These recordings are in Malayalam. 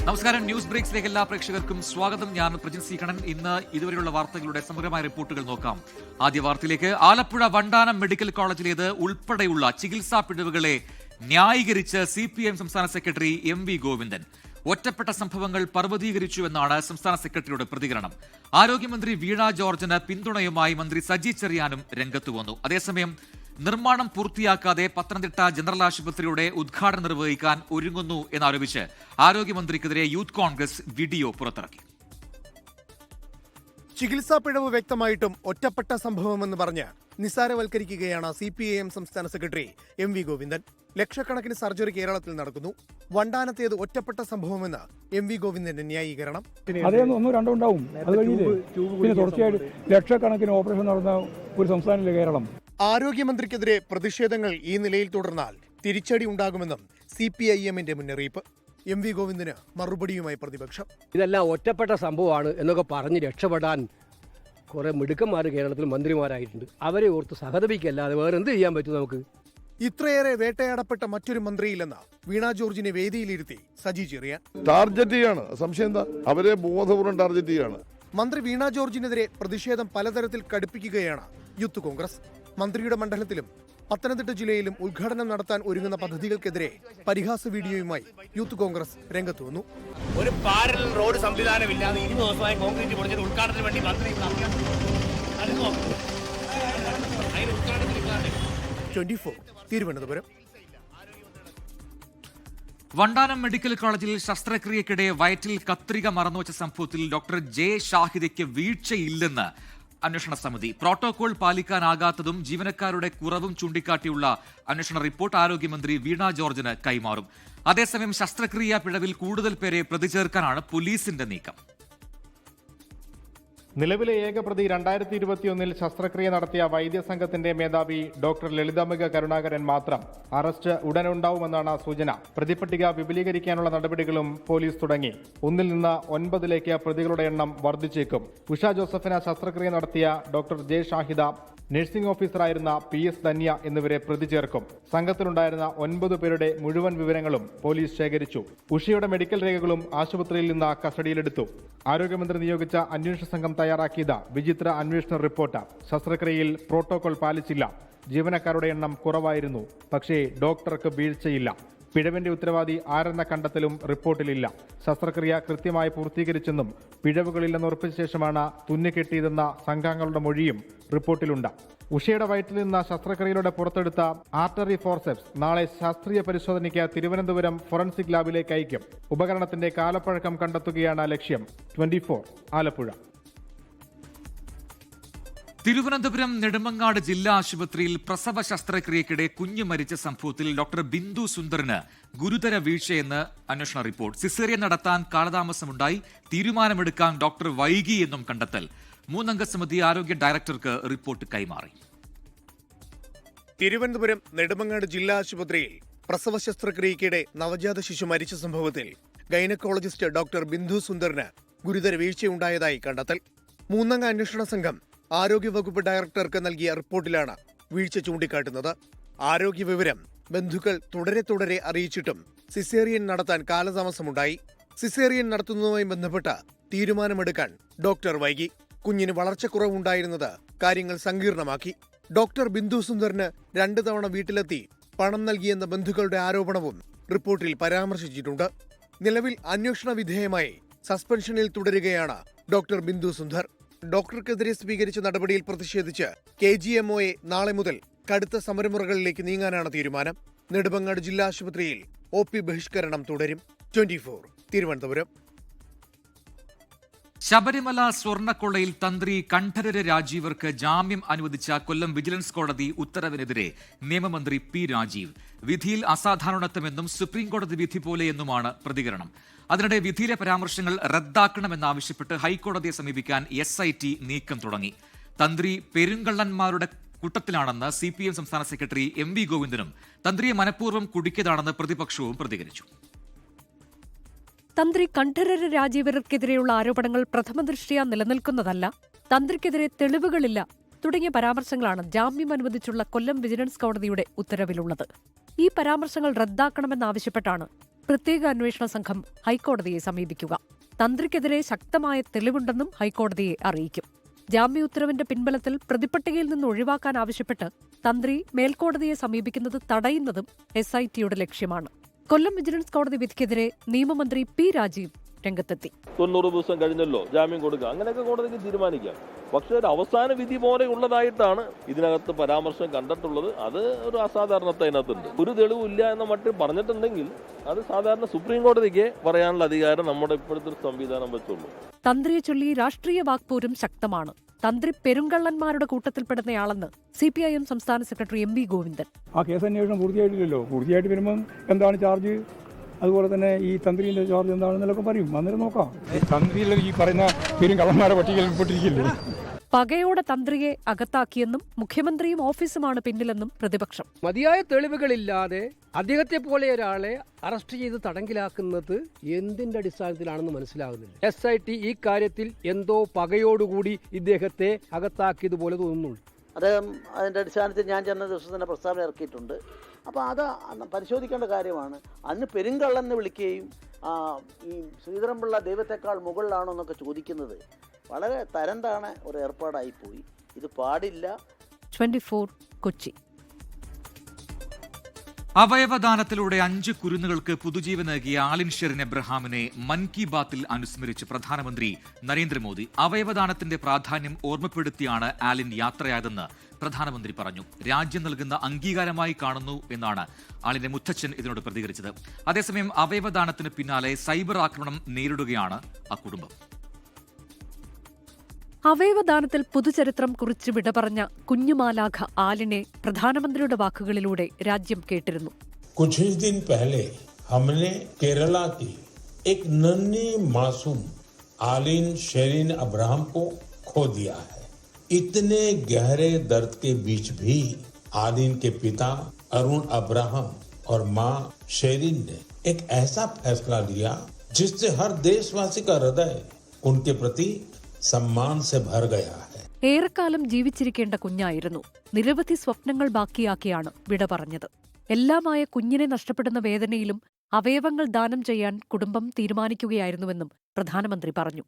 നമസ്കാരം. ന്യൂസ് ബ്രേക്സിലേക്ക് എല്ലാ പ്രേക്ഷകർക്കും സ്വാഗതം. ഞാൻ പ്രജിൻ സി കണ്ണൻ. ഇന്ന് ഇതുവരെയുള്ള വാർത്തകളുടെ സമഗ്രമായ റിപ്പോർട്ടുകൾ നോക്കാം. ആദ്യ വാർത്തയിലേക്ക്. ആലപ്പുഴ വണ്ടാനം മെഡിക്കൽ കോളേജിലേത് ഉൾപ്പെടെയുള്ള ചികിത്സാ പിഴവുകളെ ന്യായീകരിച്ച് CPM സംസ്ഥാന സെക്രട്ടറി MV ഗോവിന്ദൻ. ഒറ്റപ്പെട്ട സംഭവങ്ങൾ പർവ്വതീകരിച്ചുവെന്നാണ് സംസ്ഥാന സെക്രട്ടറിയുടെ പ്രതികരണം. ആരോഗ്യമന്ത്രി വീണ ജോർജിന് പിന്തുണയുമായി മന്ത്രി സജി ചെറിയാനും രംഗത്തു വന്നു. അതേസമയം നിർമ്മാണം പൂർത്തിയാക്കാതെ പത്തനംതിട്ട ജനറൽ ആശുപത്രിയുടെ ഉദ്ഘാടനം നിർവഹിക്കാൻ ഒരുങ്ങുന്നു എന്നാരോപിച്ച് ആരോഗ്യമന്ത്രിക്കെതിരെ യൂത്ത് കോൺഗ്രസ് വീഡിയോ പുറത്തിറക്കി. ചികിത്സാ പിഴവ് വ്യക്തമായിട്ടും ഒറ്റപ്പെട്ട സംഭവമെന്ന് പറഞ്ഞ് നിസ്സാരവൽക്കരിക്കുകയാണ് CPIM സംസ്ഥാന സെക്രട്ടറി MV ഗോവിന്ദൻ. ലക്ഷക്കണക്കിന് സർജറി കേരളത്തിൽ നടക്കുന്നു. വണ്ടാനത്തേത് ഒറ്റപ്പെട്ട സംഭവമെന്ന് MV ഗോവിന്ദന്റെ ന്യായീകരണം. അതേന്ന് ഒന്നോ രണ്ടോ ഉണ്ടാവും. അത് കഴിഞ്ഞില്ലേ പിന്നെ തുടർച്ചയായിട്ട് ലക്ഷക്കണക്കിന് ഓപ്പറേഷൻ നടന്ന ഒരു സംസ്ഥാനത്തിലെ കേരളം. ആരോഗ്യമന്ത്രിക്കെതിരെ പ്രതിഷേധങ്ങൾ ഈ നിലയിൽ തുടർന്നാൽ തിരിച്ചടി ഉണ്ടാകുമെന്നും CPIMന്റെ മുന്നറിയിപ്പ്. MV ഗോവിന്ദന് മറുപടിയുമായി പ്രതിപക്ഷം. ഇതെല്ലാം ഒറ്റപ്പെട്ട സംഭവമാണ് എന്നൊക്കെ പറഞ്ഞ് രക്ഷപ്പെടാൻ കുറെ മിടുക്കന്മാർ കേരളത്തിൽ മന്ത്രിമാരായിട്ടുണ്ട്. അവരെ ഓർത്ത് സഹതപിക്കല്ലാതെ വേറെ എന്ത് ചെയ്യാൻ പറ്റും നമുക്ക്? ഇത്രയേറെ വേട്ടയാടപ്പെട്ട മറ്റൊരു മന്ത്രിയില്ലെന്ന് വീണ ജോർജിനെ വേദിയിലിരുത്തി സജി ചെറിയാൻ. ടാർഗറ്റ് ചെയ്യാണ്. സംശയം എന്താ? അവരെ ബോധപൂർവ്വം ടാർഗറ്റ് ചെയ്യാണ്. മന്ത്രി വീണ ജോർജിനെതിരെ പ്രതിഷേധം പലതരത്തിൽ കടുപ്പിക്കുകയാണ് യൂത്ത് കോൺഗ്രസ്. മന്ത്രിയുടെ മണ്ഡലത്തിലും പത്തനംതിട്ട ജില്ലയിലും ഉദ്ഘാടനം നടത്താൻ ഒരുങ്ങുന്ന പദ്ധതികൾക്കെതിരെ പരിഹാസ വീഡിയോയുമായി യൂത്ത് കോൺഗ്രസ് രംഗത്ത് വന്നു. ഒരു പാരലൽ റോഡ് സംവിധാനമില്ലാതെ 20 ദിവസമായി കോൺക്രീറ്റ് പൊളിച്ചത് ഉദ്ഘാടനത്തിന് വേണ്ടി മന്ത്രി 24 തിരുവനന്തപുരം. വണ്ടാനം മെഡിക്കൽ കോളേജിൽ ശസ്ത്രക്രിയക്കിടെ വയറ്റിൽ കത്രിക മറന്നുവച്ച സംഭവത്തിൽ ഡോക്ടർ J ഷാഹിദയ്ക്ക് വീഴ്ചയില്ലെന്ന് അന്വേഷണ സമിതി. പ്രോട്ടോകോൾ പാലിക്കാനാകാത്തതും ജീവനക്കാരുടെ കുറവും ചൂണ്ടിക്കാട്ടിയുള്ള അന്വേഷണ റിപ്പോർട്ട് ആരോഗ്യമന്ത്രി വീണ ജോർജിന് കൈമാറും. അതേസമയം ശസ്ത്രക്രിയാ പിഴവിൽ കൂടുതൽ പേരെ പ്രതി ചേർക്കാനാണ് പോലീസിന്റെ നീക്കം. നിലവിലെ ഏകപ്രതി 2021 ശസ്ത്രക്രിയ നടത്തിയ വൈദ്യസംഘത്തിന്റെ മേധാവി ഡോക്ടർ ലളിതാംബിക കരുണാകരൻ മാത്രം. അറസ്റ്റ് ഉടനുണ്ടാവുമെന്നാണ് സൂചന. പ്രതിപട്ടിക വിപുലീകരിക്കാനുള്ള നടപടികളും പോലീസ് തുടങ്ങി. 1 നിന്ന് 9 പ്രതികളുടെ എണ്ണം വർദ്ധിച്ചേക്കും. ഉഷ ജോസഫിന് ശസ്ത്രക്രിയ നടത്തിയ ഡോക്ടർ J ഷാഹിദ, നഴ്സിംഗ് ഓഫീസറായിരുന്ന PS ധന്യ എന്നിവരെ പ്രതി ചേർക്കും. സംഘത്തിലുണ്ടായിരുന്ന 9 പേരുടെ മുഴുവൻ വിവരങ്ങളും പോലീസ് ശേഖരിച്ചു. ഉഷയുടെ മെഡിക്കൽ രേഖകളും ആശുപത്രിയിൽ നിന്ന് കസ്റ്റഡിയിലെടുത്തു. ആരോഗ്യമന്ത്രി നിയോഗിച്ച അന്വേഷണ സംഘം തയ്യാറാക്കിയത് വിചിത്ര അന്വേഷണ റിപ്പോർട്ട്. ശസ്ത്രക്രിയയിൽ പ്രോട്ടോകോൾ പാലിച്ചില്ല. ജീവനക്കാരുടെ എണ്ണം കുറവായിരുന്നു. പക്ഷേ ഡോക്ടർക്ക് വീഴ്ചയില്ല. പിഴവിന്റെ ഉത്തരവാദി ആരെന്ന കണ്ടെത്തലും റിപ്പോർട്ടിലില്ല. ശസ്ത്രക്രിയ കൃത്യമായി പൂർത്തീകരിച്ചെന്നും പിഴവുകളില്ലെന്ന് ഉറപ്പിച്ച ശേഷമാണ് തുന്നിക്കെട്ടിയതെന്ന സംഘാംഗങ്ങളുടെ മൊഴിയും റിപ്പോർട്ടിലുണ്ട്. ഉഷയുടെ വയറ്റിൽ നിന്ന് ശസ്ത്രക്രിയയിലൂടെ പുറത്തെടുത്ത ആർട്ടറി ഫോർസെപ്സ് നാളെ ശാസ്ത്രീയ പരിശോധനയ്ക്ക് തിരുവനന്തപുരം ഫോറൻസിക് ലാബിലേക്ക് അയക്കും. ഉപകരണത്തിന്റെ കാലപ്പഴക്കം കണ്ടെത്തുകയാണ് ലക്ഷ്യം. 24 ആലപ്പുഴ. തിരുവനന്തപുരം നെടുമങ്ങാട് ജില്ലാ ആശുപത്രിയിൽ പ്രസവ ശസ്ത്രക്രിയക്കിടെ കുഞ്ഞു മരിച്ച സംഭവത്തിൽ ഡോക്ടർ ബിന്ദു സുന്ദറിന് ഗുരുതര വീഴ്ചയെന്ന് അന്വേഷണ റിപ്പോർട്ട്. സിസേറിയൻ നടത്താൻ കാലതാമസമുണ്ടായി, തീരുമാനമെടുക്കാൻ ഡോക്ടർ വൈകി എന്നും കണ്ടെത്തൽ. 3-അംഗ സമിതി ആരോഗ്യ ഡയറക്ടർക്ക് റിപ്പോർട്ട് കൈമാറി. തിരുവനന്തപുരം നെടുമങ്ങാട് ജില്ലാ ആശുപത്രിയിൽ പ്രസവ ശസ്ത്രക്രിയക്കിടെ നവജാത ശിശു മരിച്ച സംഭവത്തിൽ ഗൈനക്കോളജിസ്റ്റ് ഡോക്ടർ ബിന്ദു സുന്ദറിന് ഗുരുതര വീഴ്ചയുണ്ടായതായി കണ്ടെത്തൽ. 3-അംഗ അന്വേഷണ സംഘം ആരോഗ്യവകുപ്പ് ഡയറക്ടർക്ക് നൽകിയ റിപ്പോർട്ടിലാണ് വീഴ്ച ചൂണ്ടിക്കാട്ടുന്നത്. ആരോഗ്യ വിവരം ബന്ധുക്കൾ തുടരെ അറിയിച്ചിട്ടും സിസേറിയൻ നടത്താൻ കാലതാമസമുണ്ടായി. സിസേറിയൻ നടത്തുന്നതുമായി ബന്ധപ്പെട്ട് തീരുമാനമെടുക്കാൻ ഡോക്ടർ വൈകി. കുഞ്ഞിന് വളർച്ചക്കുറവുണ്ടായിരുന്നത് കാര്യങ്ങൾ സങ്കീർണമാക്കി. ഡോക്ടർ ബിന്ദു സുന്ദറിന് 2 തവണ വീട്ടിലെത്തി പണം നൽകിയെന്ന ബന്ധുക്കളുടെ ആരോപണവും റിപ്പോർട്ടിൽ പരാമർശിച്ചിട്ടുണ്ട്. നിലവിൽ അന്വേഷണ വിധേയമായി സസ്പെൻഷനിൽ തുടരുകയാണ് ഡോക്ടർ ബിന്ദു സുന്ദർ. ഡോക്ടർക്കെതിരെ സ്വീകരിച്ച നടപടിയിൽ പ്രതിഷേധിച്ച് KGMOയെ നാളെ മുതൽ കടുത്ത സമരമുറകളിലേക്ക് നീങ്ങാനാണ് തീരുമാനം. നെടുമങ്ങാട് ജില്ലാ ആശുപത്രിയിൽ OP ബഹിഷ്കരണം തുടരും. 24 തിരുവനന്തപുരം. ശബരിമല സ്വർണ്ണക്കൊള്ളയിൽ തന്ത്രി കണ്ഠരര് രാജീവർക്ക് ജാമ്യം അനുവദിച്ച കൊല്ലം വിജിലൻസ് കോടതി ഉത്തരവിനെതിരെ നിയമമന്ത്രി P രാജീവ്. വിധിയിൽ അസാധാരണത്വമെന്നും സുപ്രീംകോടതി വിധി പോലെയെന്നുമാണ് പ്രതികരണം. അതിനിടെ വിധിയിലെ പരാമർശങ്ങൾ റദ്ദാക്കണമെന്നാവശ്യപ്പെട്ട് ഹൈക്കോടതിയെ സമീപിക്കാൻ SIT നീക്കം തുടങ്ങി. തന്ത്രി പെരുങ്കള്ളന്മാരുടെ കൂട്ടത്തിലാണെന്ന് CPM സംസ്ഥാന സെക്രട്ടറി MV ഗോവിന്ദനും തന്ത്രിയെ മനഃപൂർവ്വം കുടുക്കിയതാണെന്ന് പ്രതിപക്ഷവും പ്രതികരിച്ചു. തന്ത്രി കണ്ഠരര് രാജീവർക്കെതിരെയുള്ള ആരോപണങ്ങൾ പ്രഥമദൃഷ്ട്യാ നിലനിൽക്കുന്നതല്ല, തന്ത്രിക്കെതിരെ തെളിവുകളില്ല തുടങ്ങിയ പരാമർശങ്ങളാണ് ജാമ്യം അനുവദിച്ചുള്ള കൊല്ലം വിജിലൻസ് കോടതിയുടെ ഉത്തരവിലുള്ളത്. ഈ പരാമർശങ്ങൾ റദ്ദാക്കണമെന്നാവശ്യപ്പെട്ടാണ് പ്രത്യേക അന്വേഷണ സംഘം ഹൈക്കോടതിയെ സമീപിക്കുക. തന്ത്രിക്കെതിരെ ശക്തമായ തെളിവുണ്ടെന്നും ഹൈക്കോടതിയെ അറിയിക്കും. ജാമ്യ ഉത്തരവിന്റെ പിൻബലത്തിൽ പ്രതിപട്ടികയിൽ നിന്ന് ഒഴിവാക്കാൻ ആവശ്യപ്പെട്ട് തന്ത്രി മേൽക്കോടതിയെ സമീപിക്കുന്നത് തടയുന്നതും SITയുടെ ലക്ഷ്യമാണ്. കൊല്ലം വിജിലൻസ് കോടതി വിധിക്കെതിരെ നിയമമന്ത്രി P. രാജീവ് രംഗത്തെത്തി. 90 ദിവസം കഴിഞ്ഞല്ലോ ജാമ്യം കൊടുക്കുക, അങ്ങനെയൊക്കെ കോടതിക്ക് തീരുമാനിക്കാം. പക്ഷേ ഒരു അവസാന വിധി പോലെ ഉള്ളതായിട്ടാണ് ഇതിനകത്ത് പരാമർശം കണ്ടിട്ടുള്ളത്. അത് ഒരു അസാധാരണത അതിനകത്തുണ്ട്. ഒരു തെളിവില്ല എന്ന മട്ടിൽ പറഞ്ഞിട്ടുണ്ടെങ്കിൽ അത് സാധാരണ സുപ്രീം കോടതിക്ക് പറയാനുള്ള അധികാരം നമ്മുടെ ഇപ്പോഴത്തെ സംവിധാനം വെച്ചുള്ളൂ. തന്ത്രിയെ ചൊല്ലി രാഷ്ട്രീയ വാക്പോരും ശക്തമാണ്. തന്ത്രി പെരുങ്കള്ളന്മാരുടെ കൂട്ടത്തിൽപ്പെടുന്നയാളെന്ന് CPIM സംസ്ഥാന സെക്രട്ടറി MV ഗോവിന്ദൻ. ആ കേസ് അന്വേഷണം പൂർത്തിയായിട്ടില്ലല്ലോ. പൂർത്തിയായിട്ട് വരുമ്പം എന്താണ് ചാർജ്, അതുപോലെ തന്നെ ഈ തന്ത്രിന്റെ ചാർജ് എന്താണെന്നൊക്കെ പറയും. അന്നേരം നോക്കാം. തന്ത്രിയിൽ ഈ പറയുന്ന പെരുങ്കള്ളന്മാരെ പട്ടികയിൽ ഉൾപ്പെട്ടിരിക്കില്ലേ. പകയോടെ തന്ത്രിയെ അകത്താക്കിയെന്നും മുഖ്യമന്ത്രിയും ഓഫീസുമാണ് പിന്നിലെന്നും പ്രതിപക്ഷം. മതിയായ തെളിവുകളില്ലാതെ അദ്ദേഹത്തെ പോലെ ഒരാളെ അറസ്റ്റ് ചെയ്ത് തടങ്കിലാക്കുന്നത് എന്തിന്റെ അടിസ്ഥാനത്തിലാണെന്ന് മനസ്സിലാകുന്നില്ല. SIT ഈ കാര്യത്തിൽ എന്തോ പകയോടുകൂടി ഇദ്ദേഹത്തെ അകത്താക്കിയതുപോലെ തോന്നുന്നുള്ളൂ. അദ്ദേഹം അതിൻ്റെ അടിസ്ഥാനത്തിൽ ഞാൻ ചെന്ന ദിവസം തന്നെ പ്രസ്താവന ഇറക്കിയിട്ടുണ്ട്. അപ്പോൾ അത് പരിശോധിക്കേണ്ട കാര്യമാണ്. അന്ന് പെരുങ്കള്ളെന്ന് വിളിക്കുകയും ഈ ശ്രീധരൻപിള്ള ദൈവത്തെക്കാൾ മുകളിലാണോ എന്നൊക്കെ ചോദിക്കുന്നത് വളരെ തരംതാണ ഒരു ഏർപ്പാടായിപ്പോയി. ഇത് പാടില്ല. 24 കൊച്ചി. അവയവദാനത്തിലൂടെ 5 കുരുന്നുകൾക്ക് പുതുജീവൻ നൽകിയ ആലിൻ ഷെറിൻ എബ്രഹാമിനെ മൻ കി ബാത്തിൽ അനുസ്മരിച്ച് പ്രധാനമന്ത്രി നരേന്ദ്രമോദി. അവയവദാനത്തിന്റെ പ്രാധാന്യം ഓർമ്മപ്പെടുത്തിയാണ് ആലിൻ യാത്രയായതെന്ന് പ്രധാനമന്ത്രി പറഞ്ഞു. രാജ്യം നൽകുന്ന അംഗീകാരമായി കാണുന്നു എന്നാണ് ആളിന്റെ മുത്തച്ഛൻ ഇതിനോട് പ്രതികരിച്ചത്. അതേസമയം അവയവദാനത്തിന് പിന്നാലെ സൈബർ ആക്രമണം നേരിടുകയാണ് ആ കുടുംബം. അവയവദാനത്തിൽ പുതുചരിത്രം കുറിച്ച് വിട പറഞ്ഞ കുഞ്ഞുമാലാഖ ആലിനെ പ്രധാനമന്ത്രിയുടെ വാക്കുകളിലൂടെ രാജ്യം കേട്ടിരുന്നു. कुछ ही दिन पहले हमने केरला की एक नन्ही मासूम आलिन शेरिन अब्राहम को खो दिया है. इतने गहरे दर्द के बीच भी आलिन के पिता अरुण अब्राहम और मां शेरिन ने एक ऐसा फैसला लिया जिससे हर देशवासी का हृदय उनके प्रति सम्मान से भर गया है. ഏറെക്കാലം ജീവിച്ചിരിക്കേണ്ട കുഞ്ഞായിരുന്നു. നിരവധി സ്വപ്നങ്ങൾ ബാക്കിയാക്കിയാണ് വിട പറഞ്ഞത്. എല്ലാമായ കുഞ്ഞിനെ നഷ്ടപ്പെടുന്ന വേദനയിലും അവയവങ്ങൾ ദാനം ചെയ്യാൻ കുടുംബം തീരുമാനിക്കുകയായിരുന്നുവെന്നും പ്രധാനമന്ത്രി പറഞ്ഞു.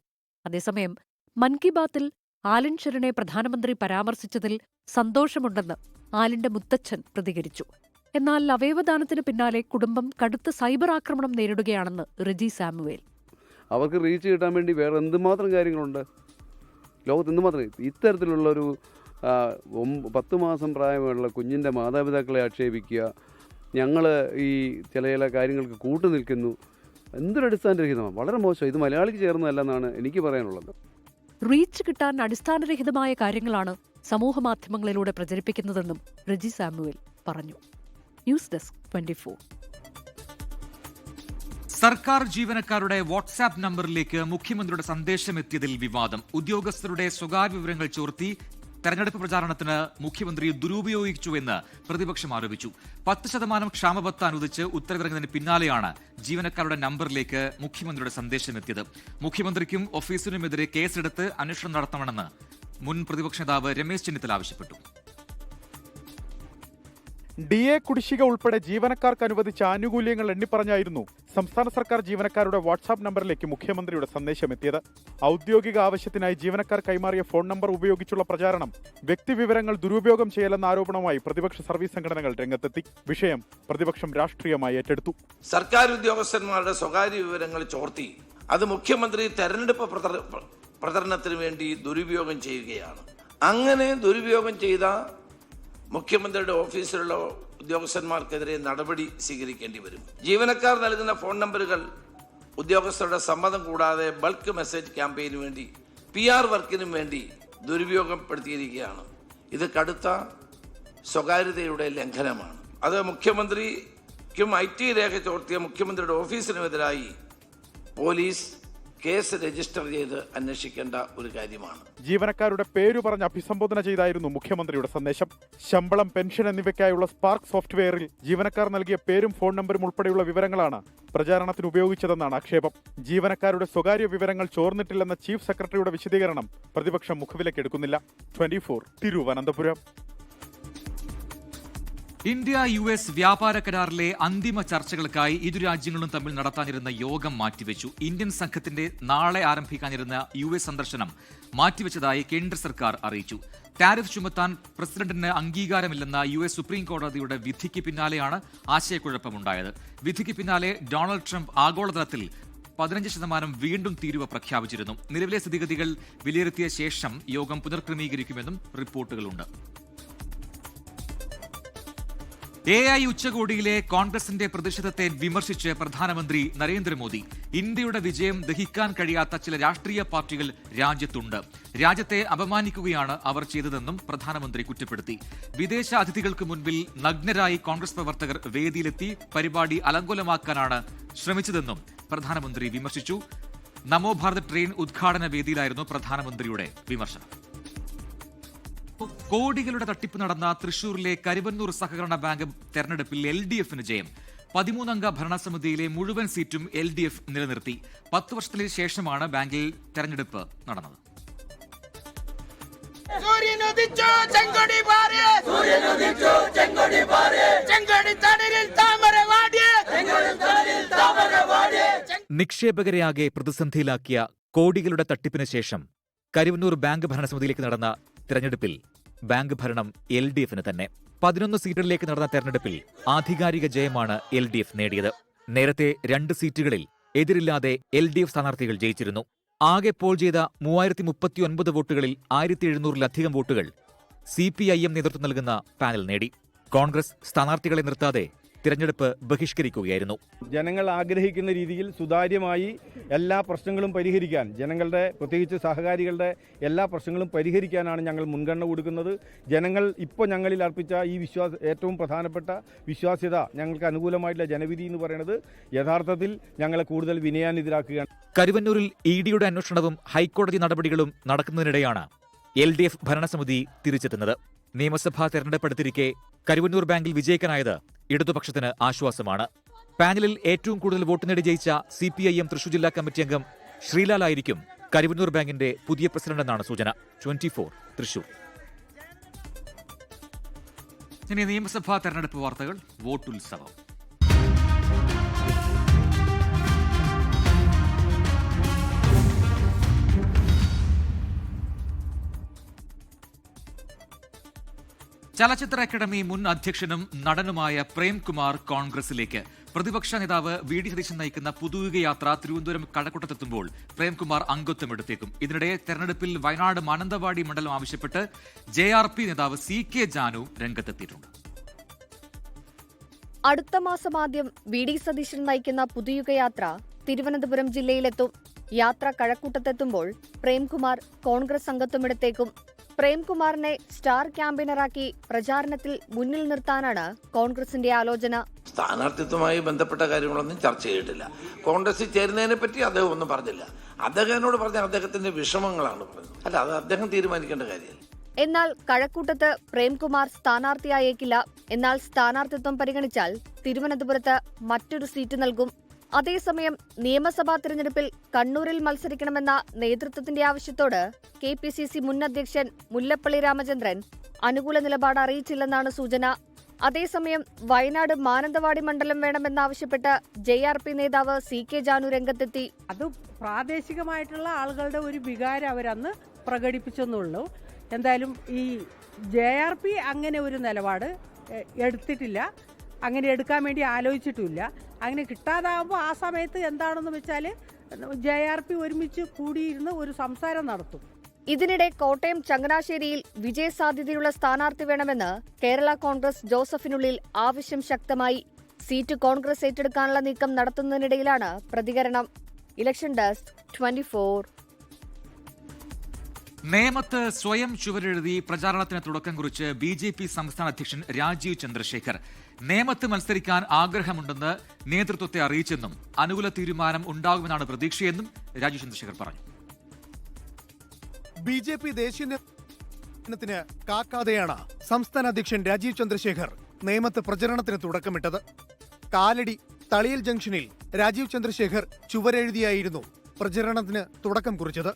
അതേസമയം മൻ കി ബാത്തിൽ ആലിൻ ഷെറിനെ പ്രധാനമന്ത്രി പരാമർശിച്ചതിൽ സന്തോഷമുണ്ടെന്ന് ആലിന്റെ മുത്തച്ഛൻ പ്രതികരിച്ചു. എന്നാൽ അവയവദാനത്തിന് പിന്നാലെ കുടുംബം കടുത്ത സൈബർ ആക്രമണം നേരിടുകയാണെന്ന് റെജി സാമുവേൽ. അവർക്ക് റീച്ച് കിട്ടാൻ വേണ്ടി വേറെ എന്തുമാത്രം കാര്യങ്ങളുണ്ട് ലോകത്ത്, എന്തുമാത്രം. ഇത്തരത്തിലുള്ളൊരു 10 മാസം പ്രായമുള്ള കുഞ്ഞിൻ്റെ മാതാപിതാക്കളെ ആക്ഷേപിക്കുക, ഞങ്ങൾ ഈ ചില കാര്യങ്ങൾക്ക് കൂട്ടുനിൽക്കുന്നു, എന്തൊരടിസ്ഥാനരഹിതമാണ്, വളരെ മോശം. ഇത് മലയാളിക്ക് ചേർന്നതല്ലെന്നാണ് എനിക്ക് പറയാനുള്ളത്. റീച്ച് കിട്ടാൻ അടിസ്ഥാനരഹിതമായ കാര്യങ്ങളാണ് സമൂഹമാധ്യമങ്ങളിലൂടെ പ്രചരിപ്പിക്കുന്നതെന്നും റെജി സാമുവേൽ പറഞ്ഞു. News desk 24. സർക്കാർ ജീവനക്കാരുടെ വാട്സാപ്പ് നമ്പറിലേക്ക് മുഖ്യമന്ത്രിയുടെ സന്ദേശം എത്തിയതിൽ വിവാദം. ഉദ്യോഗസ്ഥരുടെ സ്വകാര്യ വിവരങ്ങൾ ചോർത്തി തെരഞ്ഞെടുപ്പ് പ്രചാരണത്തിന് മുഖ്യമന്ത്രി ദുരുപയോഗിച്ചുവെന്ന് പ്രതിപക്ഷം ആരോപിച്ചു. 10% ക്ഷാമബത്ത അനുവദിച്ച് ഉത്തരവിറങ്ങുന്നതിന് പിന്നാലെയാണ് ജീവനക്കാരുടെ നമ്പറിലേക്ക് മുഖ്യമന്ത്രിയുടെ സന്ദേശം എത്തിയത്. മുഖ്യമന്ത്രിക്കും ഓഫീസിനുമെതിരെ കേസെടുത്ത് അന്വേഷണം നടത്തണമെന്ന് മുൻ പ്രതിപക്ഷ നേതാവ് രമേശ് ചെന്നിത്തല ആവശ്യപ്പെട്ടു. DA കുടിശ്ശിക ഉൾപ്പെടെ ജീവനക്കാർക്ക് അനുവദിച്ച ആനുകൂല്യങ്ങൾ എണ്ണിപ്പറഞ്ഞായിരുന്നു സംസ്ഥാന സർക്കാർ ജീവനക്കാരുടെ വാട്സാപ്പ് നമ്പറിലേക്ക് മുഖ്യമന്ത്രിയുടെ സന്ദേശമെത്തിയത്. ഔദ്യോഗിക ആവശ്യത്തിനായി ജീവനക്കാർ കൈമാറിയ ഫോൺ നമ്പർ ഉപയോഗിച്ചുള്ള പ്രചാരണം വ്യക്തിവിവരങ്ങൾ ദുരുപയോഗം ചെയ്യലെന്ന ആരോപണവുമായി പ്രതിപക്ഷ സർവീസ് സംഘടനകൾ രംഗത്തെത്തി. വിഷയം പ്രതിപക്ഷം രാഷ്ട്രീയമായി ഏറ്റെടുത്തു. സർക്കാർ ഉദ്യോഗസ്ഥന്മാരുടെ സ്വകാര്യ വിവരങ്ങൾ ചോർത്തി അത് മുഖ്യമന്ത്രി തെരഞ്ഞെടുപ്പ് പ്രചരണത്തിന് വേണ്ടി ദുരുപയോഗം ചെയ്യുകയാണ്. അങ്ങനെ ദുരുപയോഗം ചെയ്ത മുഖ്യമന്ത്രിയുടെ ഓഫീസിലുള്ള ഉദ്യോഗസ്ഥന്മാർക്കെതിരെ നടപടി സ്വീകരിക്കേണ്ടി വരും. ജീവനക്കാർ നൽകുന്ന ഫോൺ നമ്പറുകൾ ഉദ്യോഗസ്ഥരുടെ സമ്മതം കൂടാതെ ബൾക്ക് മെസ്സേജ് ക്യാമ്പയിനു വേണ്ടി PR വർക്കിനും വേണ്ടി ദുരുപയോഗപ്പെടുത്തിയിരിക്കുകയാണ്. ഇത് കടുത്ത സ്വകാര്യതയുടെ ലംഘനമാണ്. അത് മുഖ്യമന്ത്രിക്കും IT രേഖ ചോർത്തിയ മുഖ്യമന്ത്രിയുടെ ഓഫീസിനുമെതിരായി പോലീസ് കേസ് രജിസ്റ്റർ ചെയ്ത് അന്വേഷിക്കേണ്ട ഒരു കാര്യമാണ്. ജീവനക്കാരുടെ പേരു പറഞ്ഞ് അഭിസംബോധന ചെയ്തായിരുന്നു മുഖ്യമന്ത്രിയുടെ സന്ദേശം. ശമ്പളം, പെൻഷൻ എന്നിവയ്ക്കായുള്ള സ്പാർക്ക് സോഫ്റ്റ്വെയറിൽ ജീവനക്കാർ നൽകിയ പേരും ഫോൺ നമ്പറും ഉൾപ്പെടെയുള്ള വിവരങ്ങളാണ് പ്രചാരണത്തിന് ഉപയോഗിച്ചതെന്നാണ് ആക്ഷേപം. ജീവനക്കാരുടെ സ്വകാര്യ വിവരങ്ങൾ ചോർന്നിട്ടില്ലെന്ന ചീഫ് സെക്രട്ടറിയുടെ വിശദീകരണം പ്രതിപക്ഷം മുഖവിലക്കെടുക്കുന്നില്ല. 24 തിരുവനന്തപുരം. ഇന്ത്യ US വ്യാപാര കരാറിലെ അന്തിമ ചർച്ചകൾക്കായി ഇരു രാജ്യങ്ങളും തമ്മിൽ നടത്താനിരുന്ന യോഗം മാറ്റിവെച്ചു. ഇന്ത്യൻ സംഘത്തിന്റെ നാളെ ആരംഭിക്കാനിരുന്ന US സന്ദർശനം മാറ്റിവെച്ചതായി കേന്ദ്ര സർക്കാർ അറിയിച്ചു. ടാരിഫ് ചുമത്താൻ പ്രസിഡന്റിന് അംഗീകാരമില്ലെന്ന US സുപ്രീം കോടതിയുടെ വിധിക്ക് പിന്നാലെയാണ് ആശയക്കുഴപ്പമുണ്ടായത്. വിധിക്ക് പിന്നാലെ ഡൊണാൾഡ് ട്രംപ് ആഗോളതലത്തിൽ 15% വീണ്ടും തീരുവ പ്രഖ്യാപിച്ചിരുന്നു. നിലവിലെ സ്ഥിതിഗതികൾ വിലയിരുത്തിയ ശേഷം യോഗം പുനർക്രമീകരിക്കുമെന്നും റിപ്പോർട്ടുകളുണ്ട്. AI ഉച്ചകോടിയിലെ കോൺഗ്രസിന്റെ പ്രതിഷേധത്തെ വിമർശിച്ച് പ്രധാനമന്ത്രി നരേന്ദ്രമോദി ഇന്ത്യയുടെ വിജയം ദഹിക്കാൻ കഴിയാത്ത ചില രാഷ്ട്രീയ പാർട്ടികൾ രാജ്യത്തുണ്ട്. രാജ്യത്തെ അപമാനിക്കുകയാണ് അവർ ചെയ്തതെന്നും പ്രധാനമന്ത്രി കുറ്റപ്പെടുത്തി. വിദേശ അതിഥികൾക്ക് മുൻപിൽ നഗ്നരായി കോൺഗ്രസ് പ്രവർത്തകർ വേദിയിലെത്തി പരിപാടി അലങ്കോലമാക്കാനാണ് ശ്രമിച്ചതെന്നും പ്രധാനമന്ത്രി വിമർശിച്ചു. നമോ ഭാരത് ട്രെയിൻ ഉദ്ഘാടന വേദിയിലായിരുന്നു പ്രധാനമന്ത്രിയുടെ വിമർശനം. കോടികളുടെ തട്ടിപ്പ് നടന്ന തൃശൂരിലെ കരുവന്നൂർ സഹകരണ ബാങ്ക് തെരഞ്ഞെടുപ്പിൽ LDFന് ജയം. 13-അംഗ ഭരണസമിതിയിലെ മുഴുവൻ സീറ്റും LDF നിലനിർത്തി. 10 വർഷത്തിന് ശേഷമാണ് ബാങ്കിൽ തെരഞ്ഞെടുപ്പ് നടന്നത്. നിക്ഷേപകരെയാകെ പ്രതിസന്ധിയിലാക്കിയ കോടികളുടെ തട്ടിപ്പിന് ശേഷം കരുവന്നൂർ ബാങ്ക് ഭരണസമിതിയിലേക്ക് നടന്ന തെരഞ്ഞെടുപ്പിൽ ബാങ്ക് ഭരണം LDFന് തന്നെ. 11 സീറ്റുകളിലേക്ക് നടന്ന തെരഞ്ഞെടുപ്പിൽ ആധികാരിക ജയമാണ് LDF നേടിയത്. നേരത്തെ 2 സീറ്റുകളിൽ എതിരില്ലാതെ LDF സ്ഥാനാർത്ഥികൾ ജയിച്ചിരുന്നു. ആകെ പോൾ ചെയ്ത 3039 വോട്ടുകളിൽ 1700-ലധികം വോട്ടുകൾ CPIM നേതൃത്വം നൽകുന്ന പാനൽ നേടി. കോൺഗ്രസ് സ്ഥാനാർത്ഥികളെ നിർത്താതെ തിരഞ്ഞെടുപ്പ് ബഹിഷ്കരിക്കുകയായിരുന്നു. ജനങ്ങൾ ആഗ്രഹിക്കുന്ന രീതിയിൽ സുതാര്യമായി എല്ലാ പ്രശ്നങ്ങളും പരിഹരിക്കാൻ, ജനങ്ങളുടെ പ്രത്യേകിച്ച് സഹകാരികളുടെ എല്ലാ പ്രശ്നങ്ങളും പരിഹരിക്കാനാണ് ഞങ്ങൾ മുൻഗണന കൊടുക്കുന്നത്. ജനങ്ങൾ ഇപ്പോൾ ഞങ്ങളിൽ അർപ്പിച്ച ഈ ഏറ്റവും പ്രധാനപ്പെട്ട വിശ്വാസ്യത, ഞങ്ങൾക്ക് അനുകൂലമായിട്ടുള്ള ജനവിധി എന്ന് പറയുന്നത് യഥാർത്ഥത്തിൽ ഞങ്ങളെ കൂടുതൽ വിനയാനിതരാക്കുകയാണ്. കരുവന്നൂരിൽ EDയുടെ അന്വേഷണവും ഹൈക്കോടതി നടപടികളും നടക്കുന്നതിനിടെയാണ് LDF ഭരണസമിതി തിരിച്ചെത്തുന്നത്. നിയമസഭാ തെരഞ്ഞെടുപ്പെടുത്തിരിക്കെ കരുവന്നൂർ ബാങ്കിൽ വിജയിക്കാനായത് ഇടതുപക്ഷത്തിന് ആശ്വാസമാണ്. പാനലിൽ ഏറ്റവും കൂടുതൽ വോട്ട് നേടി ജയിച്ച CPIM തൃശൂർ ജില്ലാ കമ്മിറ്റി അംഗം ശ്രീലാൽ ആയിരിക്കും കരുവന്നൂർ ബാങ്കിന്റെ പുതിയ പ്രസിഡന്റെന്നാണ് സൂചന. 24 തൃശൂർ. ഇനി നിയമസഭാ തെരഞ്ഞെടുപ്പ് വാർത്തകൾ. വോട്ടുത്സവം. ചലച്ചിത്ര അക്കാദമി മുൻ അധ്യക്ഷനും നടനുമായ പ്രേംകുമാർ കോൺഗ്രസിലേക്ക്. പ്രതിപക്ഷ നേതാവ് VD സതീശൻ നയിക്കുന്ന പുതുയുഗ യാത്ര തിരുവനന്തപുരം കഴക്കൂട്ടത്തെത്തുമ്പോൾ പ്രേംകുമാർ അംഗത്വം എടുത്തേക്കും. ഇതിനിടെ തെരഞ്ഞെടുപ്പിൽ വയനാട് മാനന്തവാടി മണ്ഡലം ആവശ്യപ്പെട്ട് JRP നേതാവ് CK ജാനു രംഗത്തെത്തിയിട്ടുണ്ട്. അടുത്ത മാസം ആദ്യം VD സതീശൻ നയിക്കുന്ന പുതുയുഗ യാത്ര തിരുവനന്തപുരം ജില്ലയിലെത്തും. യാത്ര കഴക്കൂട്ടത്തെത്തുമ്പോൾ പ്രേംകുമാർ കോൺഗ്രസ് അംഗത്വമെടുത്തേക്കും. പ്രേംകുമാറിനെ സ്റ്റാർ ക്യാമ്പയിനറാക്കി പ്രചാരണത്തിൽ മുന്നിൽ നിർത്താനാണ് കോൺഗ്രസിന്റെ ആലോചന. സ്ഥാനാർത്ഥിത്വവുമായി ബന്ധപ്പെട്ട കാര്യങ്ങളൊന്നും ചർച്ച ചെയ്തിട്ടില്ല. കോൺഗ്രസിൽ ചേരുന്നതിനെ പറ്റി അദ്ദേഹം ഒന്നും പറഞ്ഞില്ല. അദ്ദേഹം എന്നോട് പറഞ്ഞ അദ്ദേഹത്തിന്റെ വിഷമങ്ങളാണ് പറഞ്ഞത്. അല്ല, അത് അദ്ദേഹം തീരുമാനിക്കേണ്ട കാര്യമല്ല. എന്നാൽ കഴക്കൂട്ടത്ത് പ്രേംകുമാർ സ്ഥാനാർത്ഥിയായേക്കില്ല. എന്നാൽ സ്ഥാനാർത്ഥിത്വം പരിഗണിച്ചാൽ തിരുവനന്തപുരത്ത് മറ്റൊരു സീറ്റ് നൽകും. അതേസമയം നിയമസഭാ തിരഞ്ഞെടുപ്പിൽ കണ്ണൂരിൽ മത്സരിക്കണമെന്ന നേതൃത്വത്തിന്റെ ആവശ്യത്തോട് KPCC മുൻ അധ്യക്ഷൻ മുല്ലപ്പള്ളി രാമചന്ദ്രൻ അനുകൂല നിലപാട് അറിയിച്ചില്ലെന്നാണ് സൂചന. അതേസമയം വയനാട് മാനന്തവാടി മണ്ഡലം വേണമെന്നാവശ്യപ്പെട്ട് JRP നേതാവ് CK ജാനു രംഗത്തെത്തി. അത് പ്രാദേശികമായിട്ടുള്ള ആളുകളുടെ ഒരു വികാരം അവരന്ന് പ്രകടിപ്പിച്ചെന്നുള്ളൂ. എന്തായാലും ഈ JRP അങ്ങനെ ഒരു നിലപാട് എടുത്തിട്ടില്ല, അങ്ങനെ എടുക്കാൻ വേണ്ടി ആലോചിച്ചിട്ടുമില്ല. അങ്ങനെ കിട്ടാതാകുമ്പോൾ ആ സമയത്ത് എന്താണെന്ന് വെച്ചാൽ JRP ഒരുമിച്ച് കൂടിയിരുന്ന് ഒരു സംസാരം നടത്തും. ഇതിനിടെ കോട്ടയം ചങ്ങനാശ്ശേരിയിൽ വിജയസാധ്യതയുള്ള സ്ഥാനാർത്ഥി വേണമെന്ന് കേരള കോൺഗ്രസ് ജോസഫിനുള്ളിൽ ആവശ്യം ശക്തമായി. സീറ്റ് കോൺഗ്രസ് ഏറ്റെടുക്കാനുള്ള നീക്കം നടത്തുന്നതിനിടയിലാണ് പ്രതികരണം. Election desk 24. നേമത്ത് സ്വയം ചുവരെഴുതി പ്രചാരണത്തിന് തുടക്കം കുറിച്ച് BJP സംസ്ഥാന അധ്യക്ഷൻ രാജീവ് ചന്ദ്രശേഖർ. നേമത്ത് മത്സരിക്കാൻ ആഗ്രഹമുണ്ടെന്ന് നേതൃത്വത്തെ അറിയിച്ചെന്നും അനുകൂല തീരുമാനം ഉണ്ടാകുമെന്നാണ് പ്രതീക്ഷയെന്നും രാജീവ് ചന്ദ്രശേഖർ പറഞ്ഞു. BJP ദേശീയ നേതൃത്വത്തിന് കാക്കാതെയാണ് സംസ്ഥാന അധ്യക്ഷൻ രാജീവ് ചന്ദ്രശേഖർ നേമത്ത് പ്രചരണത്തിന് തുടക്കമിട്ടത്. കാലടി തളിയൽ ജംഗ്ഷനിൽ രാജീവ് ചന്ദ്രശേഖർ ചുവരെഴുതിയായിരുന്നു പ്രചരണത്തിന് തുടക്കം കുറിച്ചത്.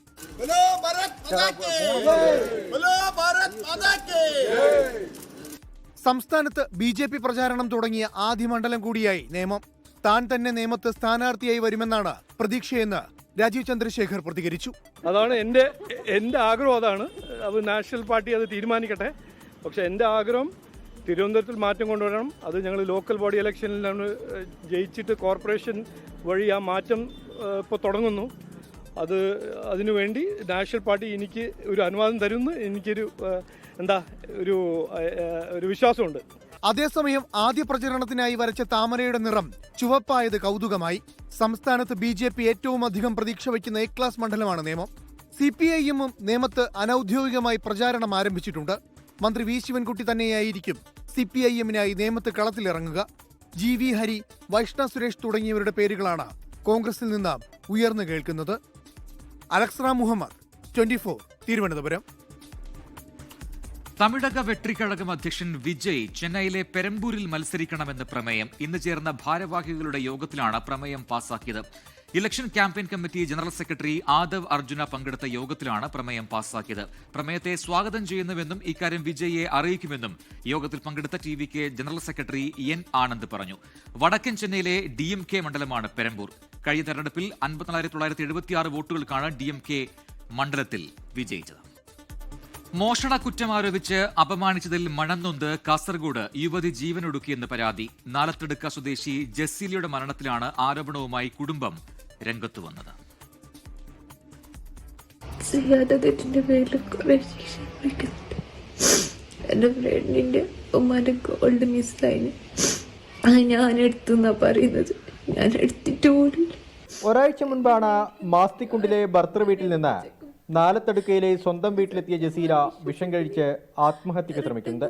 സംസ്ഥാനത്ത് BJP പ്രചാരണം തുടങ്ങിയ ആദ്യ മണ്ഡലം കൂടിയായി നേമം. താൻ തന്നെ നേമത്ത് സ്ഥാനാർത്ഥിയായി വരുമെന്നാണ് പ്രതീക്ഷയെന്ന് രാജീവ് ചന്ദ്രശേഖർ പ്രതികരിച്ചു. അതാണ് എൻ്റെ ആഗ്രഹം. അതാണ് അത് നാഷണൽ പാർട്ടി അത് തീരുമാനിക്കട്ടെ. പക്ഷെ എൻ്റെ ആഗ്രഹം തിരുവനന്തപുരത്തിൽ മാറ്റം കൊണ്ടുവരണം. അത് ഞങ്ങൾ ലോക്കൽ ബോഡി ഇലക്ഷനിലാണ് ജയിച്ചിട്ട് കോർപ്പറേഷൻ വഴി ആ മാറ്റം ഇപ്പോൾ തുടങ്ങുന്നു. അതിനുവേണ്ടി നാഷണൽ പാർട്ടി എനിക്ക് ഒരു അനുവാദം തരുമെന്ന് എനിക്കൊരു ഒരു വിശ്വാസമുണ്ട്. അതേസമയം ആദ്യ പ്രചരണത്തിനായി വരച്ച താമരയുടെ നിറം ചുവപ്പായത് കൗതുകമായി. സംസ്ഥാനത്ത് BJP ഏറ്റവും അധികം പ്രതീക്ഷ വയ്ക്കുന്ന A ക്ലാസ് മണ്ഡലമാണ് നേമം. CPIഎമ്മും നേമത്ത് അനൌദ്യോഗികമായി പ്രചാരണം ആരംഭിച്ചിട്ടുണ്ട്. മന്ത്രി V ശിവൻകുട്ടി തന്നെയായിരിക്കും CPIഎമ്മിനായി നേമത്ത് കളത്തിലിറങ്ങുക. GV ഹരി, വൈഷ്ണവ് സുരേഷ് തുടങ്ങിയവരുടെ പേരുകളാണ് കോൺഗ്രസിൽ നിന്ന് ഉയർന്നു കേൾക്കുന്നത്. അലക്സ് മുഹമ്മദ്, 24, തിരുവനന്തപുരം. തമിഴക വെട്രിക്കഴകം അധ്യക്ഷൻ വിജയ് ചെന്നൈയിലെ പെരമ്പൂരിൽ മത്സരിക്കണമെന്ന് പ്രമേയം. ഇന്ന് ചേർന്ന ഭാരവാഹികളുടെ യോഗത്തിലാണ് പ്രമേയം പാസാക്കിയത്. Election campaign committee general secretary Aadav Arjuna പങ്കെടുത്ത യോഗത്തിലാണ് പ്രമേയം പാസാക്കിയത്. പ്രമേയത്തെ സ്വാഗതം ചെയ്യുന്നുവെന്നും ഇക്കാര്യം വിജയിയെ അറിയിക്കുമെന്നും യോഗത്തിൽ പങ്കെടുത്ത TVK general secretary N Anand പറഞ്ഞു. വടക്കൻ ചെന്നൈയിലെ DMK മണ്ഡലമാണ് പെരമ്പൂർ. കഴിഞ്ഞ തെരഞ്ഞെടുപ്പിൽ 54,976 വോട്ടുകൾക്കാണ് DMK മണ്ഡലത്തിൽ വിജയിച്ചത്. മോഷണ കുറ്റം ആരോപിച്ച് അപമാനിച്ചതിൽ മണന്നൊന്ത് കാസർഗോഡ് യുവതി ജീവനൊടുക്കിയെന്ന് പരാതി. നാലത്തടുക്ക സ്വദേശി ജസീലയുടെ മരണത്തിലാണ് ആരോപണവുമായി കുടുംബം രംഗത്തു വന്നത്. എന്റെ ഫ്രണ്ടിന്റെ ഉമ്മാന്റെ ഗോൾഡ് മിസ്സായിന് ഞാൻ എടുത്തെന്നാ പറയുന്നത്. ഞാൻ എടുത്തിട്ട് പോലും. ഒരാഴ്ച മുൻപാണ് മാസ്തിക്കുണ്ടിലെ ഭർത്തൃ വീട്ടിൽ നിന്ന് നാലത്തടുക്കയിലെ സ്വന്തം വീട്ടിലെത്തിയ ജസീല വിഷം കഴിച്ച് ആത്മഹത്യക്ക് ശ്രമിക്കുന്നത്.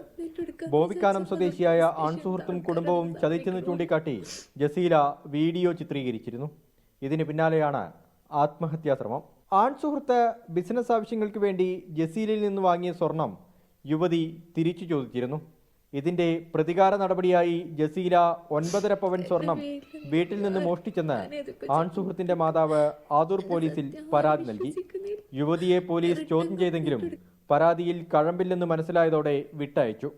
ബോവിക്കാനം സ്വദേശിയായ ആൺസുഹൃത്തും കുടുംബവും ചതിച്ചെന്ന് ചൂണ്ടിക്കാട്ടി ജസീല വീഡിയോ ചിത്രീകരിച്ചിരുന്നു. ഇതിന് പിന്നാലെയാണ് ആത്മഹത്യാ ശ്രമം. ആൺസുഹൃത്ത് ബിസിനസ് ആവശ്യങ്ങൾക്ക് വേണ്ടി ജസീലയിൽ നിന്ന് വാങ്ങിയ സ്വർണം യുവതി തിരിച്ചു ചോദിച്ചിരുന്നു. ഇതിന്റെ പ്രതികാര നടപടിയായി ജസീല 9.5 പവൻ സ്വർണം വീട്ടിൽ നിന്ന് മോഷ്ടിച്ചെന്ന് ആൺസുഹൃത്തിന്റെ മാതാവ് ആദൂർ പോലീസിൽ പരാതി നൽകി. യുവതിയെ പോലീസ് ചോദ്യം ചെയ്തെങ്കിലും പരാതിയിൽ കഴമ്പില്ലെന്ന് മനസ്സിലായതോടെ വിട്ടയച്ചു.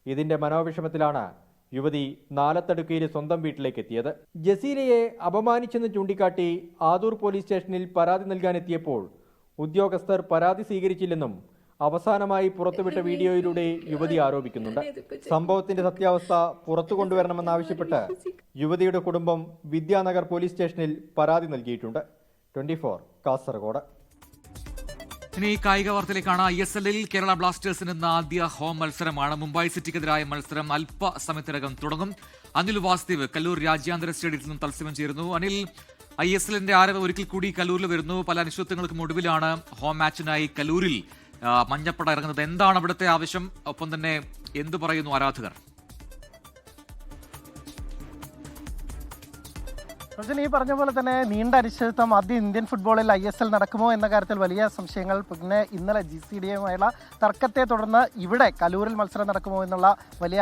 ഇതിന്റെ മനോവിഷമത്തിലാണ് യുവതി നാലത്തടുക്കയിലെ സ്വന്തം വീട്ടിലേക്ക് എത്തിയത്. ജസീലയെ അപമാനിച്ചെന്ന് ചൂണ്ടിക്കാട്ടി ആദൂർ പോലീസ് സ്റ്റേഷനിൽ പരാതി നൽകാനെത്തിയപ്പോൾ ഉദ്യോഗസ്ഥർ പരാതി സ്വീകരിച്ചില്ലെന്നും അവസാനമായി പുറത്തുവിട്ട വീഡിയോയിലൂടെ യുവതി ആരോപിക്കുന്നുണ്ട്. സംഭവത്തിന്റെ സത്യാവസ്ഥ പുറത്തു കൊണ്ടുവരണമെന്നാവശ്യപ്പെട്ട് യുവതിയുടെ കുടുംബം വിദ്യാനഗർ പോലീസ് സ്റ്റേഷനിൽ പരാതി നൽകിയിട്ടുണ്ട്. 24 കാസർഗോഡ്. ഇനി കായിക വാർത്തയിലേക്കാണ്. ISLൽ കേരള ബ്ലാസ്റ്റേഴ്സിന് ഇന്ന് ആദ്യ ഹോം മത്സരമാണ്. മുംബൈ സിറ്റിക്കെതിരായ മത്സരം അല്പസമയത്തിനകം തുടങ്ങും. അനിൽ വാസുദേവ് കല്ലൂർ രാജ്യാന്തര സ്റ്റേഡിയത്തിൽ നിന്നും തത്സമയം ചേരുന്നു. അനിൽ, ISLന്റെ ആരവം ഒരിക്കൽ കൂടി കല്ലൂരിൽ വരുന്നു. പല അനിശ്ചിതത്വങ്ങൾക്കും ഒടുവിലാണ് ഹോം മാച്ചിനായി കല്ലൂരിൽ മഞ്ഞപ്പട ഇറങ്ങുന്നത്. എന്താണ് അവിടുത്തെ ആവശ്യം? ഒപ്പം തന്നെ എന്തു പറയുന്നു ആരാധകർ? ഈ പറഞ്ഞ പോലെ തന്നെ നീണ്ട അനിശ്ചിതത്വം. ആദ്യം ഇന്ത്യൻ ഫുട്ബോളിൽ ISL നടക്കുമോ എന്ന കാര്യത്തിൽ വലിയ സംശയങ്ങൾ. പിന്നെ ഇന്നലെ GCDയുമായുള്ള തർക്കത്തെ തുടർന്ന് ഇവിടെ കലൂരിൽ മത്സരം നടക്കുമോ എന്നുള്ള വലിയ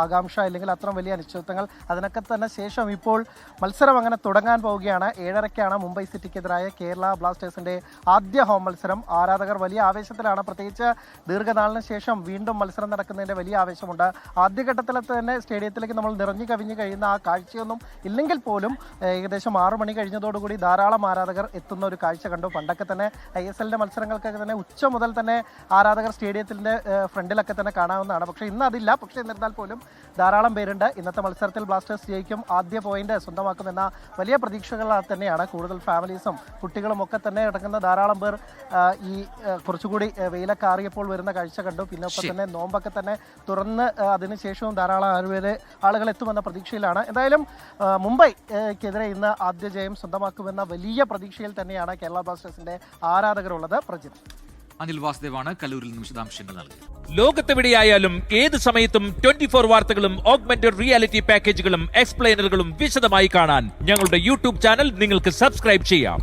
ആകാംക്ഷ, അല്ലെങ്കിൽ അത്രയും വലിയ അനിശ്ചിതത്വങ്ങൾ. അതിനൊക്കെ തന്നെ ശേഷം ഇപ്പോൾ മത്സരം അങ്ങനെ തുടങ്ങാൻ പോവുകയാണ്. 7:30-ക്കാണ് മുംബൈ സിറ്റിക്കെതിരായ കേരള ബ്ലാസ്റ്റേഴ്സിന്റെ ആദ്യ ഹോം മത്സരം. ആരാധകർ വലിയ ആവേശത്തിലാണ്. പ്രത്യേകിച്ച് ദീർഘനാളിന് ശേഷം വീണ്ടും മത്സരം നടക്കുന്നതിന്റെ വലിയ ആവേശമുണ്ട്. ആദ്യഘട്ടത്തിൽ തന്നെ സ്റ്റേഡിയത്തിലേക്ക് നമ്മൾ നിറഞ്ഞു കവിഞ്ഞു കഴിയുന്ന ആ കാഴ്ചയൊന്നും ഇല്ലെങ്കിൽ പോലും ഏകദേശം 6 മണി കഴിഞ്ഞതോടുകൂടി ധാരാളം ആരാധകർ എത്തുന്ന ഒരു കാഴ്ച കണ്ടു. പണ്ടൊക്കെ തന്നെ ISLന്റെ മത്സരങ്ങൾക്കൊക്കെ തന്നെ ഉച്ച മുതൽ തന്നെ ആരാധകർ സ്റ്റേഡിയത്തിന്റെ ഫ്രണ്ടിലൊക്കെ തന്നെ കാണാവുന്നതാണ്. പക്ഷേ ഇന്ന് അതില്ല. പക്ഷേ എന്നിരുന്നാൽ പോലും ധാരാളം പേരുണ്ട്. ഇന്നത്തെ മത്സരത്തിൽ ബ്ലാസ്റ്റേഴ്സ് ജയിക്കും, ആദ്യ പോയിന്റ് സ്വന്തമാക്കുമെന്ന വലിയ പ്രതീക്ഷകൾ തന്നെയാണ്. കൂടുതൽ ഫാമിലീസും കുട്ടികളും ഒക്കെ തന്നെ അടങ്ങുന്ന ധാരാളം പേർ ഈ കുറച്ചുകൂടി വെയിലൊക്കെ ആറിയപ്പോൾ വരുന്ന കാഴ്ച കണ്ടു. പിന്നെ ഒപ്പം തന്നെ നോമ്പൊക്കെ തന്നെ തുറന്ന് അതിനുശേഷവും ധാരാളം ആളുകൾ എത്തുമെന്ന പ്രതീക്ഷയിലാണ്. എന്തായാലും മുംബൈക്കെതിരെ ഇന്ന് ആദ്യ ജയം സ്വന്തമാക്കുമെന്ന വലിയ പ്രതീക്ഷയിൽ തന്നെയാണ് കേരള ബ്ലാസ്റ്റേഴ്സിന്റെ ആരാധകരുള്ളത്. പ്രജിത്. അനിൽ വാസുദേവാണ് കല്ലൂരിൽ നിന്ന് വിശദാംശങ്ങൾ നൽകിയത്. ലോകത്തെവിടെയായാലും ഏത് സമയത്തും 24 വാർത്തകളും ഓഗ്മെന്റഡ് റിയാലിറ്റി പാക്കേജുകളും എക്സ്പ്ലെയിനറുകളും വിശദമായി കാണാൻ ഞങ്ങളുടെ YouTube ചാനൽ നിങ്ങൾക്ക് സബ്സ്ക്രൈബ് ചെയ്യാം.